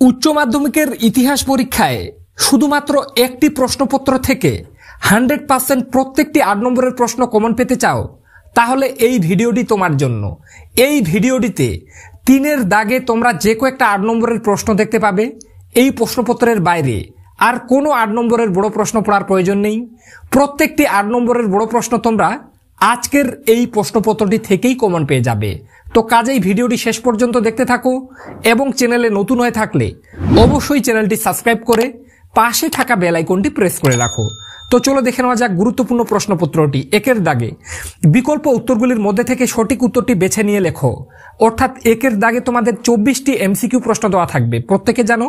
উচ্চ মাধ্যমিকের ইতিহাস পরীক্ষায় শুধুমাত্র একটি প্রশ্নপত্র থেকে 100% প্রত্যেকটি 8 নম্বরের প্রশ্ন কমন পেতে চাও, তাহলে এই ভিডিওটি তোমার জন্য। এই ভিডিওটিতে 3-এর দাগে তোমরা যে কয়েকটা 8 নম্বরের প্রশ্ন দেখতে পাবে। এই প্রশ্নপত্রের বাইরে আর কোনো 8 নম্বরের বড় প্রশ্ন পড়ার প্রয়োজন নেই। প্রত্যেকটি 8 নম্বরের বড় প্রশ্ন তোমরা আজকের এই প্রশ্নপত্রটি থেকেই কমন পেয়ে যাবে। তো কাজেই ভিডিওটি শেষ পর্যন্ত দেখতে থাকো এবং চ্যানেলে নতুন হয়ে থাকলে অবশ্যই চ্যানেলটি সাবস্ক্রাইব করে পাশে থাকা বেল আইকনটি প্রেস করে রাখো। তো চলো দেখে নেওয়া যাক গুরুত্বপূর্ণ প্রশ্নপত্রটি। 1-এর দাগে বিকল্প উত্তরগুলির মধ্যে থেকে সঠিক উত্তরটি বেছে নিয়ে লেখো। অর্থাৎ 1-এর দাগে তোমাদের 24টি এমসিকিউ প্রশ্ন দেওয়া থাকবে। প্রত্যেকে জানো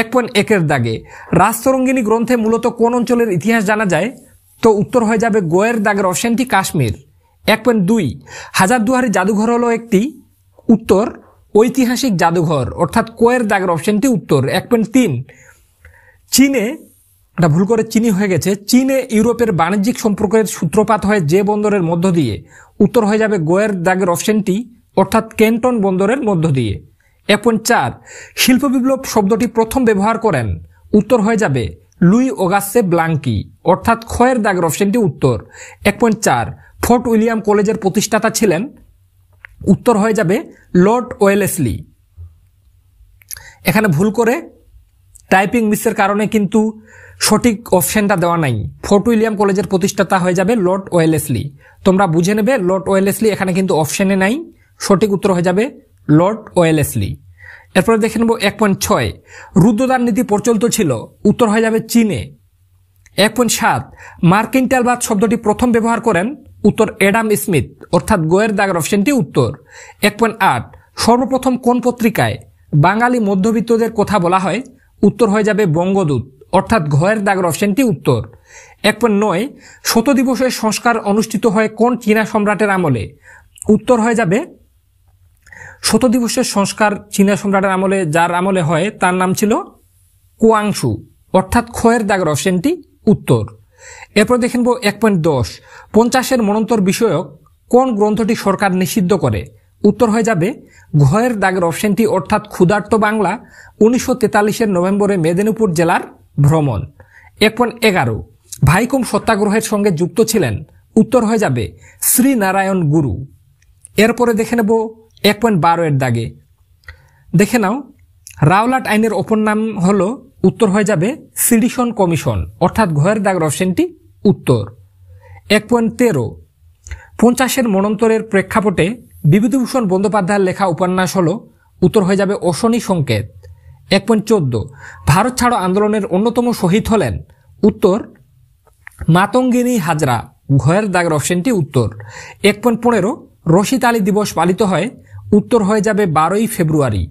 1.1-এর দাগে রাজতরঙ্গিনী গ্রন্থে মূলত কোন অঞ্চলের ইতিহাস জানা যায়? তো উত্তর হয়ে যাবে গোয়ের দাগের অপশনটি কাশ্মীর। 1.2 হাজারদুয়ারি জাদুঘর হলো একটি উত্তর ঐতিহাসিক জাদুঘর, অর্থাৎ কোয়ের দাগের অপশনটি উত্তর। 1.3 চীনে, এটা ভুল করে চিনি হয়ে গেছে, চীনে ইউরোপের বাণিজ্যিক সম্পর্কের সূত্রপাত হয় যে বন্দরের মধ্য দিয়ে? উত্তর হয়ে যাবে গোয়ের দাগের অপশনটি, অর্থাৎ কেন্টন বন্দরের মধ্য দিয়ে। 1.4 শিল্প বিপ্লব শব্দটি প্রথম ব্যবহার করেন? উত্তর হয়ে যাবে লুই অগাস্তে ব্লাঙ্কি, অর্থাৎ খয়ের দাগের অপশনটি উত্তর। 1.4 ফোর্ট উইলিয়াম কলেজের প্রতিষ্ঠাতা ছিলেন? উত্তর হয়ে যাবে লর্ড ওয়েলেসলি। এখানে ভুল করে টাইপিং মিসের কারণে কিন্তু সঠিক অপশনটা দেওয়া নাই। ফোর্ট উইলিয়াম কলেজের প্রতিষ্ঠাতা হয়ে যাবে লর্ড ওয়েলেসলি। তোমরা বুঝে নেবে লর্ড ওয়েলেসলি এখানে কিন্তু অপশনে নাই, সঠিক উত্তর হয়ে যাবে লর্ড ওয়েলেসলি। এরপরে দেখে নেব 1.6 রুদ্রদান নীতি প্রচলিত ছিল? উত্তর হয়ে যাবে চীনে। 1.7 মার্কেন্টাইলবাদ শব্দটি প্রথম ব্যবহার করেন? উত্তর অ্যাডাম স্মিথ, অর্থাৎ গোয়ের দাগের অপশনটি উত্তর। 1.8 সর্বপ্রথম কোন পত্রিকায় বাঙালি মধ্যবিত্তদের কথা বলা হয়? উত্তর হয়ে যাবে বঙ্গদূত, অর্থাৎ ঘয়ের দাগের অপশনটি উত্তর। 1.9 শত দিবসের সংস্কার অনুষ্ঠিত হয় কোন চীনা সম্রাটের আমলে? উত্তর হয়ে যাবে শত দিবসের সংস্কার চীনা সম্রাটের আমলে, যার আমলে হয় তার নাম ছিল কুয়াংশু, অর্থাৎ খয়ের দাগের অপশনটি উত্তর। এরপর দেখে নেব 1.10 50-এর মনন্তর বিষয়ক কোন গ্রন্থটি সরকার নিষিদ্ধ করে? উত্তর হয়ে যাবে ঘয়ের দাগের অপশনটি, অর্থাৎ ক্ষুধার্ত বাংলা 1943-এর নভেম্বরে মেদিনীপুর জেলার ভ্রমণ। 1.11 ভাইকম সত্যাগ্রহের সঙ্গে যুক্ত ছিলেন? উত্তর হয়ে যাবে শ্রীনারায়ণ গুরু। এরপরে দেখে নেব 1.12-এর দাগে, দেখে নাও রাওলাট আইনের অপর নাম হলো? উত্তর হয়ে যাবে সিডিশন কমিশন, অর্থাৎ ঘয়ের দাগের অপশনটি উত্তর। 1.13 50-এর মনন্তরের প্রেক্ষাপটে বিভূতিভূষণ বন্দ্যোপাধ্যায়ের লেখা উপন্যাস হলো? উত্তর হয়ে যাবে অশনি সংকেত। 1.14 ভারত ছাড়ো আন্দোলনের অন্যতম শহীদ হলেন? উত্তর মাতঙ্গিনী হাজরা, ঘয়ের দাগের অপশনটি উত্তর। 1.15 রশিদ আলী দিবস পালিত হয়? উত্তর হয়ে যাবে 12ই ফেব্রুয়ারি।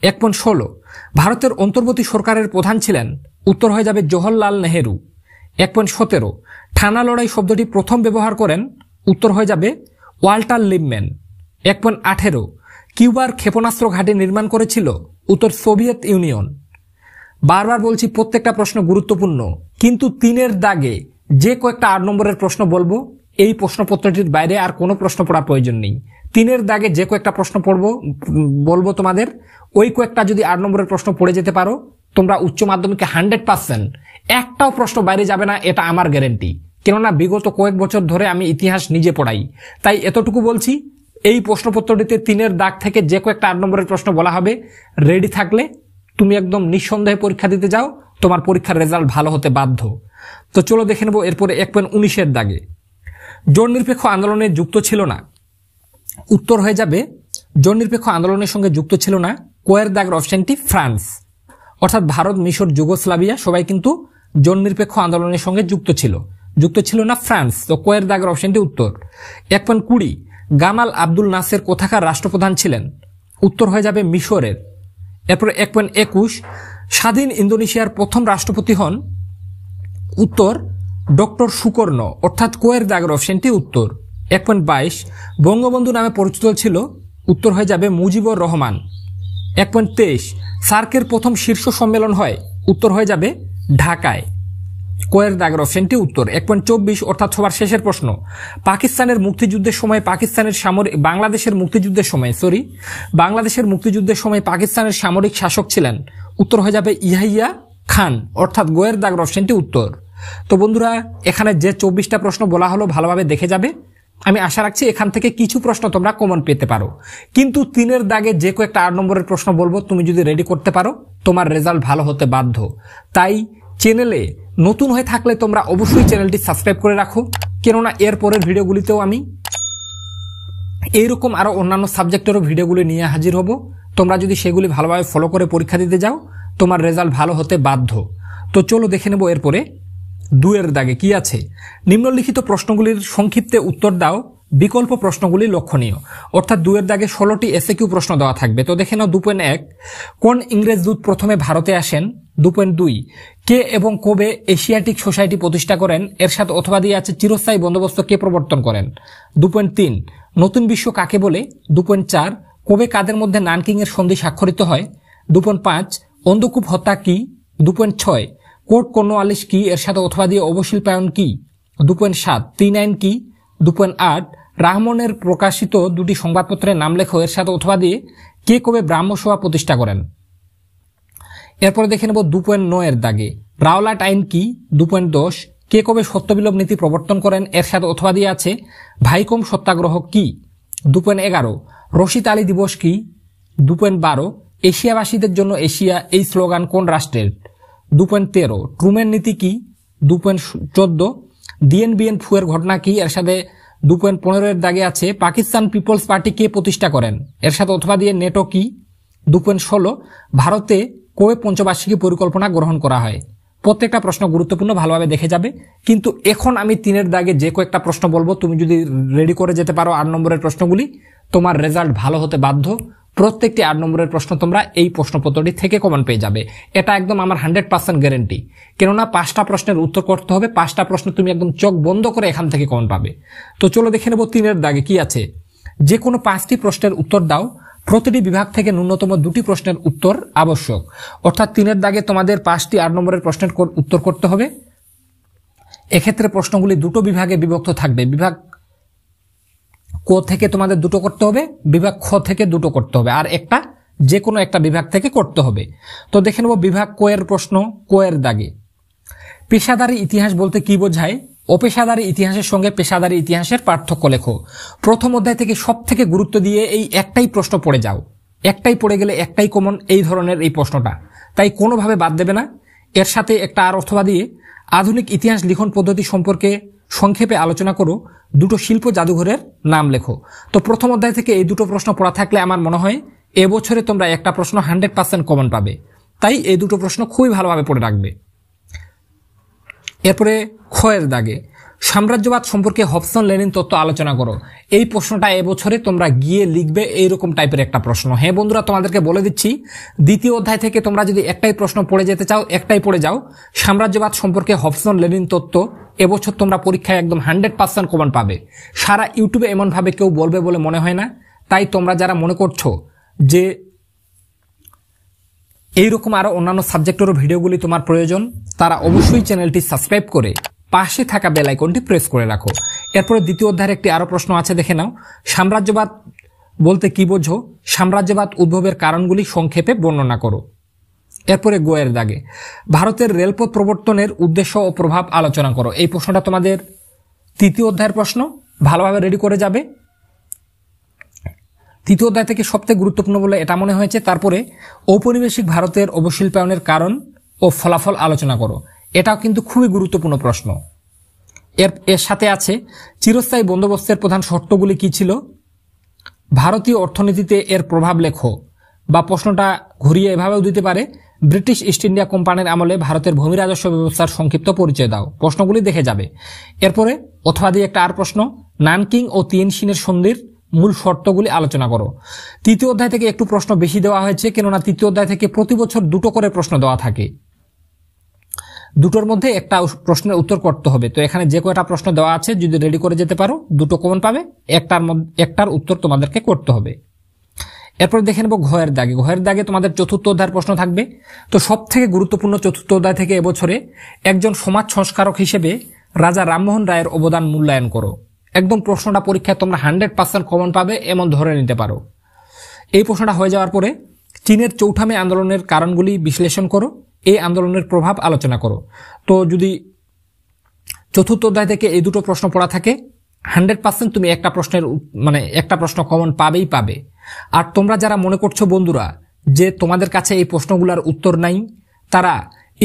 1.16 ভারতের অন্তর্বর্তী সরকারের প্রধান ছিলেন? উত্তর হয়ে যাবে জওহরলাল নেহেরু। 1.17 ঠানা লড়াই শব্দটি প্রথম ব্যবহার করেন? উত্তর হয়ে যাবে ওয়াল্টার লিপম্যান। 1.18 কিউবার ক্ষেপণাস্ত্র ঘাঁটি নির্মাণ করেছিল? উত্তর সোভিয়েত ইউনিয়ন। বারবার বলছি প্রত্যেকটা প্রশ্ন গুরুত্বপূর্ণ, কিন্তু 3-এর দাগে যে কয়েকটা 8 নম্বরের প্রশ্ন বলবো এই প্রশ্নপত্রটির বাইরে আর কোনো প্রশ্ন পড়ার প্রয়োজন নেই। 3-এর দাগে যে কয়েকটা প্রশ্ন বলবো তোমাদের, ওই কয়েকটা যদি 8 নম্বরের প্রশ্ন পড়ে যেতে পারো তোমরা উচ্চ মাধ্যমিকে 100% একটাও প্রশ্ন বাইরে যাবে না, এটা আমার গ্যারেন্টি। কেননা বিগত কয়েক বছর ধরে আমি ইতিহাস নিজে পড়াই, তাই এতটুকু বলছি। এই প্রশ্নপত্রটিতে 3-এর দাগ থেকে যে কয়েকটা 8 নম্বরের প্রশ্ন বলা হবে, রেডি থাকলে তুমি একদম নিঃসন্দেহে পরীক্ষা দিতে যাও, তোমার পরীক্ষার রেজাল্ট ভালো হতে বাধ্য। তো চলো দেখে নেবো এরপরে 1.19-এর দাগে জোট নিরপেক্ষ আন্দোলনে যুক্ত ছিল না? উত্তর হয়ে যাবে জোট নিরপেক্ষ আন্দোলনের সঙ্গে যুক্ত ছিল না, কোয়ের দাগের অপশনটি ফ্রান্স, অর্থাৎ ভারত, মিশর, যুগোস্লাভিয়া সবাই কিন্তু জোট নিরপেক্ষ আন্দোলনের সঙ্গে যুক্ত ছিল না ফ্রান্স। তো কোয়ের দাগের অপশনটি উত্তর। 1.20 গামাল আব্দুল নাসের কোথাকার রাষ্ট্রপ্রধান ছিলেন? উত্তর হয়ে যাবে মিশরের। এরপরে 1.21 স্বাধীন ইন্দোনেশিয়ার প্রথম রাষ্ট্রপতি হন? উত্তর ডক্টর সুকর্ণ, অর্থাৎ কোয়ের দাগের অপশনটি উত্তর। 1.22 বঙ্গবন্ধু নামে পরিচিত ছিল? উত্তর হয়ে যাবে মুজিবুর রহমান। 1.23 সার্কের প্রথম শীর্ষ সম্মেলন হয়? উত্তর হয়ে যাবে ঢাকায়। কোয়ের দাগের অপশনটি উত্তর। 1.24 অর্থাৎ সবার শেষের প্রশ্ন, বাংলাদেশের মুক্তিযুদ্ধের সময় পাকিস্তানের সামরিক শাসক ছিলেন। উত্তর হয়ে যাবে ইয়াহিয়া খান, অর্থাৎ গোয়ের দাগের অপশনটি উত্তর। তো বন্ধুরা, এখানে যে 24টা প্রশ্ন বলা হলো ভালোভাবে দেখে যাবে। আমি আশা রাখছি এখান থেকে কিছু প্রশ্ন তোমরা কমন পেতে পারো, কিন্তু 3-এর দাগে যে কয়েকটা 8 নম্বরের প্রশ্ন বলবো, তুমি যদি রেডি করতে পারো তোমার রেজাল্ট ভালো হতে বাধ্য। তাই চ্যানেলে নতুন হয়ে থাকলে তোমরা অবশ্যই চ্যানেলটি সাবস্ক্রাইব করে রাখো, কেননা এর পরের ভিডিওগুলিতেও আমি এইরকম আরো অন্যান্য সাবজেক্টেরও ভিডিওগুলি নিয়ে হাজির হব। তোমরা যদি সেগুলি ভালোভাবে ফলো করে পরীক্ষা দিতে যাও তোমার রেজাল্ট ভালো হতে বাধ্য। তো চলো দেখে নেব এরপরে 2-এর দাগে কি আছে। নিম্নলিখিত প্রশ্নগুলির সংক্ষিপ্তে উত্তর দাও, বিকল্প প্রশ্নগুলি লক্ষণীয়। অর্থাৎ 2-এর দাগে 16টি এসএকিউ প্রশ্ন দেওয়া থাকবে। তো দেখে নাও 2.1, কোন ইংরেজ দূত প্রথমে ভারতে আসেন? 2.2, কে এবং কবে এশিয়াটিক সোসাইটি প্রতিষ্ঠা করেন? এর সাথে অথবা দিয়ে আছে চিরস্থায়ী বন্দোবস্ত কে প্রবর্তন করেন? 2.3, নতুন বিশ্ব কাকে বলে? 2.4, কবে কাদের মধ্যে নানকিং এর সন্ধি স্বাক্ষরিত হয়? 2.5, অন্ধকূপ হত্যা কি? 2.6, কোর্ট কর্নওয়ালিস কি? এর সাথে অথবা দিয়ে অবশিল্পায়ন কি? 2.7, 3 আইন কি? 2.8, রাহমনের প্রকাশিত দুটি সংবাদপত্রের নাম লেখো। এর সাথে অথবা দিয়ে কে কবে ব্রাহ্মসভা প্রতিষ্ঠা করেন? এরপরে দেখে নেব 2.9-এর দাগে, রাওলাট আইন কি? 2.10, কে কবে সত্যবিলোপ নীতি প্রবর্তন করেন? এর সাথে অথবা দিয়ে আছে ভাইকম সত্যাগ্রহ কি? 2.11, রশিদ আলী দিবস কি? 2.12, এশিয়াবাসীদের জন্য এশিয়া এই স্লোগান কোন রাষ্ট্রের? 2.13, ট্রুম্যান নীতি কি? 2.14, ডিএনবিএন ফুয়ের ঘটনা কি? এর সাথে 2.15-এর দাগে আছে পাকিস্তান পিপলস পার্টি কে প্রতিষ্ঠা করেন? এর সাথে অথবা দিয়ে নেটো কি? 2.16, ভারতে কবে পঞ্চবার্ষিকী পরিকল্পনা গ্রহণ করা হয়? প্রত্যেকটা প্রশ্ন গুরুত্বপূর্ণ, ভালোভাবে দেখে যাবে। কিন্তু এখন আমি 3-এর দাগে যে কয়েকটা প্রশ্ন বলবো, তুমি যদি রেডি করে যেতে পারো 8 নম্বরের প্রশ্নগুলি, তোমার রেজাল্ট ভালো হতে বাধ্য। প্রত্যেকটি 8 নম্বরের প্রশ্ন তোমরা এই প্রশ্নপত্রটি থেকে কমন পেয়ে যাবে, এটা একদম আমার 100% গ্যারেন্টি। কেননা 5টা প্রশ্নের উত্তর করতে হবে, 5টা প্রশ্ন তুমি একদম চোখ বন্ধ করে এখান থেকে কমন পাবে। তো চলো দেখে নেব 3-এর দাগে কি আছে। যে কোনো 5টি প্রশ্নের উত্তর দাও, প্রতিটি বিভাগ থেকে ন্যূনতম 2টি প্রশ্নের উত্তর আবশ্যক। অর্থাৎ 3-এর দাগে তোমাদের 5টি 8 নম্বরের প্রশ্নের উত্তর করতে হবে। এক্ষেত্রে প্রশ্নগুলি 2টো বিভাগে বিভক্ত থাকবে। বিভাগ ক থেকে তোমাদের 2টো করতে হবে, বিভাগ খ থেকে 2টো করতে হবে, আর একটা যে কোনো একটা বিভাগ থেকে করতে হবে। তো দেখে নেব বিভাগ ক এর প্রশ্ন। ক এর দাগে, পেশাদারি ইতিহাস বলতে কি বোঝায়? অপেশাদারি ইতিহাসের সঙ্গে পেশাদারি ইতিহাসের পার্থক্য লেখো। প্রথম অধ্যায় থেকে সব থেকে গুরুত্ব দিয়ে এই একটাই প্রশ্ন পড়ে যাও, একটাই পড়ে গেলে একটাই কমন, এই ধরনের এই প্রশ্নটা, তাই কোনোভাবে বাদ দেবে না। এর সাথে একটা আর অথবা দিয়ে আধুনিক ইতিহাস লিখন পদ্ধতি সম্পর্কে সংক্ষেপে আলোচনা করো। 2টো শিল্প জাদুঘরের নাম লেখো। তো প্রথম অধ্যায় থেকে এই 2টো প্রশ্ন পড়া থাকলে আমার মনে হয় এবছরে তোমরা একটা প্রশ্ন 100% কমন পাবে, তাই এই 2টো প্রশ্ন খুবই ভালোভাবে পড়ে রাখবে। এরপরে খ এর দাগে, সাম্রাজ্যবাদ সম্পর্কে হবসন লেনিন তত্ত্ব আলোচনা করো। এই প্রশ্নটা এবছরে তোমরা গিয়ে লিখবে, এইরকম টাইপের একটা প্রশ্ন। হ্যাঁ বন্ধুরা, তোমাদেরকে বলে দিচ্ছি, 2য় অধ্যায় থেকে তোমরা যদি একটাই প্রশ্ন পড়ে যেতে চাও, একটাই পড়ে যাও, সাম্রাজ্যবাদ সম্পর্কে হবসন লেনিন তত্ত্ব। এবছর তোমরা পরীক্ষায় একদম 100% কমন পাবে। সারা ইউটিউবে এমন ভাবে কেউ বলবে বলে মনে হয় না। তাই তোমরা যারা মনে করছো যে এইরকম আরো অন্যান্য সাবজেক্টেরও ভিডিওগুলি তোমার প্রয়োজন, তারা অবশ্যই চ্যানেলটি সাবস্ক্রাইব করে পাশে থাকা বেল আইকনটি প্রেস করে রাখো। এরপরে 2য় অধ্যায়ের একটি আরো প্রশ্ন আছে, দেখে নাও। সাম্রাজ্যবাদ বলতে কি বোঝো? সাম্রাজ্যবাদ উদ্ভবের কারণগুলি সংক্ষেপে বর্ণনা করো। এরপরে গ এর দাগে, ভারতের রেলপথ প্রবর্তনের উদ্দেশ্য ও প্রভাব আলোচনা করো। এই প্রশ্নটা তোমাদের 3য় অধ্যায়ের প্রশ্ন, ভালোভাবে রেডি করে যাবে। 3য় অধ্যায় থেকে সবথেকে গুরুত্বপূর্ণ বলে এটা মনে হয়েছে। তারপরে ঔপনিবেশিক ভারতের অবশিল্পায়নের কারণ ও ফলাফল আলোচনা করো। এটাও কিন্তু খুবই গুরুত্বপূর্ণ প্রশ্ন। এর সাথে আছে চিরস্থায়ী বন্দোবস্তের প্রধান শর্তগুলি কি ছিল? ভারতীয় অর্থনীতিতে এর প্রভাব লেখো। বা প্রশ্নটা ঘুরিয়ে এভাবেও দিতে পারে, ব্রিটিশ ইস্ট ইন্ডিয়া কোম্পানির আমলে ভারতের ভূমি রাজস্ব ব্যবস্থার সংক্ষিপ্ত পরিচয় দাও। প্রশ্নগুলি দেখে যাবে। এরপরে অথবা দিয়ে একটা আর প্রশ্ন, নানকিং ও তিয়েনশিনের সন্ধির মূল শর্তগুলি আলোচনা করো। 3য় অধ্যায় থেকে একটু প্রশ্ন বেশি দেওয়া হয়েছে, কেননা 3য় অধ্যায় থেকে প্রতি বছর 2টো করে প্রশ্ন দেওয়া থাকে। 2টোর মধ্যে একটা প্রশ্নের উত্তর করতে হবে। তো এখানে যে কয়টা প্রশ্ন দেওয়া আছে যদি রেডি করে যেতে পারো 2টো কমন পাবে, একটার উত্তর তোমাদেরকে করতে হবে। এরপর দেখে নেব ঘয়ের দাগে। ঘয়ের দাগে তোমাদের চতুর্থ অধ্যায়ের প্রশ্ন থাকবে। তো সব থেকে গুরুত্বপূর্ণ চতুর্থ অধ্যায় থেকে এবছরে একজন সমাজ সংস্কারক হিসেবে রাজা রামমোহন রায়ের অবদান মূল্যায়ন করো। একদম প্রশ্নটা পরীক্ষায় তোমরা 100% কমন পাবে এমন ধরে নিতে পারো। এই প্রশ্নটা হয়ে যাওয়ার পরে চীনের চৌঠা মে আন্দোলনের কারণগুলি বিশ্লেষণ করো, এই আন্দোলনের প্রভাব আলোচনা করো। তো যদি চতুর্থ অধ্যায় থেকে এই দুটো প্রশ্ন পড়া থাকে 100% তুমি একটা প্রশ্ন কমন পাবেই পাবে। আর তোমরা যারা মনে করছো বন্ধুরা যে তোমাদের কাছে এই প্রশ্নগুলোর উত্তর নাই, তারা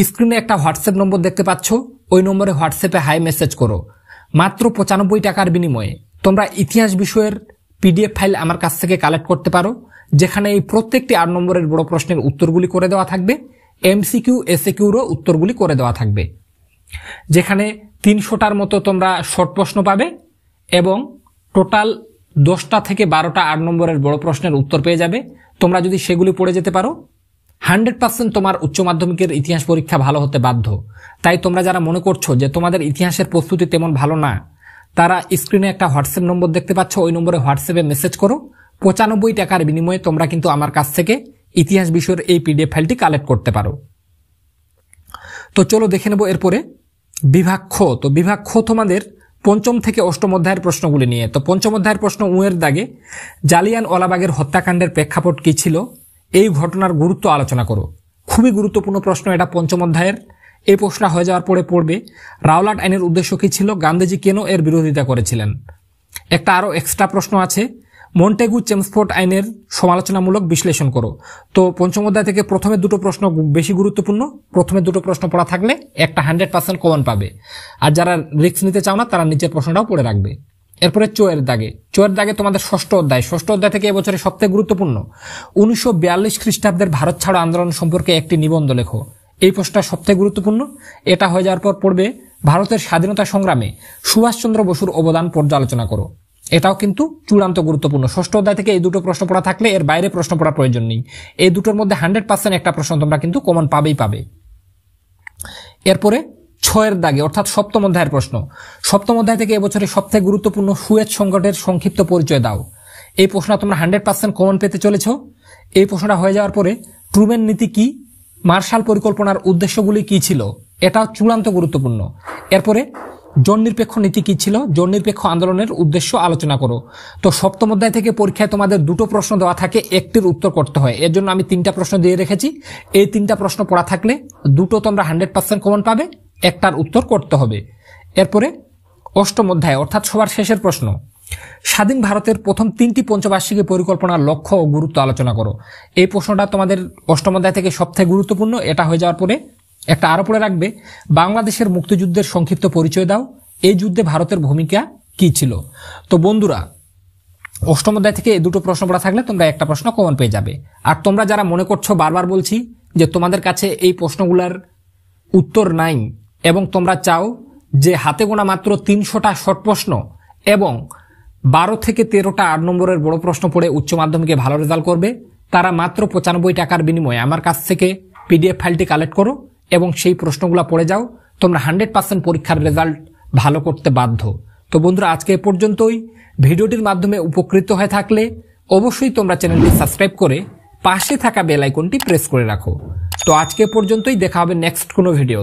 স্ক্রিনে একটা হোয়াটসঅ্যাপ নম্বর দেখতে পাচ্ছ, ওই নম্বরে হোয়াটসঅ্যাপে হাই মেসেজ করো। মাত্র 95 টাকার বিনিময়ে তোমরা ইতিহাস বিষয়ের PDF ফাইল আমার কাছ থেকে কালেক্ট করতে পারো, যেখানে এই প্রত্যেকটি 8 নম্বরের বড় প্রশ্নের উত্তরগুলি করে দেওয়া থাকবে, MCQ SAQরও উত্তরগুলি করে দেওয়া থাকবে, যেখানে 300টার মতো তোমরা শর্ট প্রশ্ন পাবে এবং টোটাল 10টা থেকে 12টা 8 নম্বরের বড় প্রশ্নের উত্তর পেয়ে যাবে। তোমরা যদি সেগুলি পড়ে যেতে পারো 100% তোমার উচ্চ মাধ্যমিকের ইতিহাস পরীক্ষা ভালো হতে বাধ্য। তাই তোমরা যারা মনে করছো যে তোমাদের ইতিহাসের প্রস্তুতি তেমন ভালো না, তারা স্ক্রিনে একটা হোয়াটসঅ্যাপ নম্বর দেখতে পাচ্ছ, ওই নম্বরে হোয়াটসঅ্যাপে মেসেজ করো। 95 টাকার বিনিময়ে তোমরা কিন্তু আমার কাছ থেকে ইতিহাস বিষয়ের এই PDF ফাইলটি কালেক্ট করতে পারো। তো চলো দেখে নেব এরপরে বিভাগ খ। তো বিভাগ খ তোমাদের 5ম থেকে 8ম অধ্যায়ের প্রশ্নগুলি নিয়ে। তো 5ম অধ্যায়ের প্রশ্ন উয়ের দাগে জালিয়ানওয়ালাবাগের হত্যাকাণ্ডের প্রেক্ষাপট কি ছিল, এই ঘটনার গুরুত্ব আলোচনা করো। খুবই গুরুত্বপূর্ণ প্রশ্ন এটা 5ম অধ্যায়ের। এই প্রশ্ন হয়ে যাওয়ার পরে পড়বে রাওলাট আইনের উদ্দেশ্য কি ছিল, গান্ধীজি কেন এর বিরোধিতা করেছিলেন। একটা আরো এক্সট্রা প্রশ্ন আছে, মন্টেগু চেমসফোর্ড আইনের সমালোচনামূলক বিশ্লেষণ করো। তো 5ম অধ্যায় থেকে প্রথমের দুটো প্রশ্ন বেশি গুরুত্বপূর্ণ, প্রথমে দুটো প্রশ্ন পড়া থাকলে একটা 100% কমন পাবে। আর যারা রিস্ক নিতে চাও না তারা নিচের প্রশ্নটাও পড়ে রাখবে। এরপরে চোয়ের দাগে। চোয়ের দাগে তোমাদের ষষ্ঠ অধ্যায় থেকে এবছরে সবথেকে গুরুত্বপূর্ণ 1942 খ্রিস্টাব্দের ভারত ছাড়ো আন্দোলন সম্পর্কে একটি নিবন্ধ লেখো। এই প্রশ্নটা সবথেকে গুরুত্বপূর্ণ। এটা হয়ে যাওয়ার পর পড়বে ভারতের স্বাধীনতা সংগ্রামে সুভাষচন্দ্র বসুর অবদান পর্যালোচনা করো। এটাও কিন্তু চূড়ান্ত গুরুত্বপূর্ণ। ষষ্ঠ অধ্যায় থেকে এই দুটো প্রশ্ন পড়া থাকলে এর বাইরে প্রশ্ন পড়ার প্রয়োজন নেই। এই দুটোর মধ্যে 100% একটা প্রশ্ন তোমরা কিন্তু কমন পাবেই পাবে। এরপরে 6 দাগে অর্থাৎ 7ম অধ্যায়ের প্রশ্ন। 7ম অধ্যায় থেকে এবছরে সবথেকে গুরুত্বপূর্ণ সুয়েজ সংকটের সংক্ষিপ্ত পরিচয় দাও। এই প্রশ্ন তোমরা 100% কমন পেতে চলেছ। এই প্রশ্নটা হয়ে যাওয়ার পরে ট্রুম্যান নীতি কি, মার্শাল পরিকল্পনার উদ্দেশ্যগুলি কি ছিল, এটাও চূড়ান্ত গুরুত্বপূর্ণ। এরপরে জন নিরপেক্ষ নীতি কি ছিল, জন নিরপেক্ষ আন্দোলনের উদ্দেশ্য আলোচনা করো। তো 7ম অধ্যায় থেকে পরীক্ষায় তোমাদের দুটো প্রশ্ন দেওয়া থাকে, একটির উত্তর করতে হয়। এর জন্য আমি 3টা প্রশ্ন দিয়ে রেখেছি। এই 3টা প্রশ্ন পড়া থাকলে দুটো তোমরা 100% কমন পাবে, একটার উত্তর করতে হবে। এরপরে 8ম অধ্যায় অর্থাৎ সবার শেষের প্রশ্ন, স্বাধীন ভারতের প্রথম 3টি পঞ্চবার্ষিকী পরিকল্পনার লক্ষ্য ও গুরুত্ব আলোচনা করো। এই প্রশ্নটা তোমাদের 8ম অধ্যায় থেকে সবথেকে গুরুত্বপূর্ণ। এটা হয়ে যাওয়ার পরে একটা আরো পড়ে রাখবে, বাংলাদেশের মুক্তিযুদ্ধের সংক্ষিপ্ত পরিচয় দাও, এই যুদ্ধে ভারতের ভূমিকা কি ছিল। তো বন্ধুরা 8ম অধ্যায় থেকে এই দুটো প্রশ্ন পড়া থাকলে তোমরা একটা প্রশ্ন কমন পেয়ে যাবে। আর তোমরা যারা মনে করছো, বারবার বলছি যে তোমাদের কাছে এই প্রশ্নগুলোর উত্তর নাই এবং তোমরা চাও যে হাতে গোনা মাত্র 300টা শর্ট প্রশ্ন এবং 12 থেকে 13টা 8 নম্বরের বড় প্রশ্ন পড়ে উচ্চ মাধ্যমিকে ভালো রেজাল্ট করবে, তারা মাত্র 95 টাকার বিনিময়ে আমার কাছ থেকে PDF ফাইলটি কালেক্ট করো এবং সেই প্রশ্নগুলো পড়ে যাও। তোমরা 100% পরীক্ষার রেজাল্ট ভালো করতে বাধ্য। তো বন্ধুরা আজকে এ পর্যন্তই। ভিডিওটির মাধ্যমে উপকৃত হয়ে থাকলে অবশ্যই তোমরা চ্যানেলটি সাবস্ক্রাইব করে পাশে থাকা বেল আইকনটি প্রেস করে রাখো। তো আজকে এ পর্যন্তই, দেখা হবে নেক্সট কোনো ভিডিও।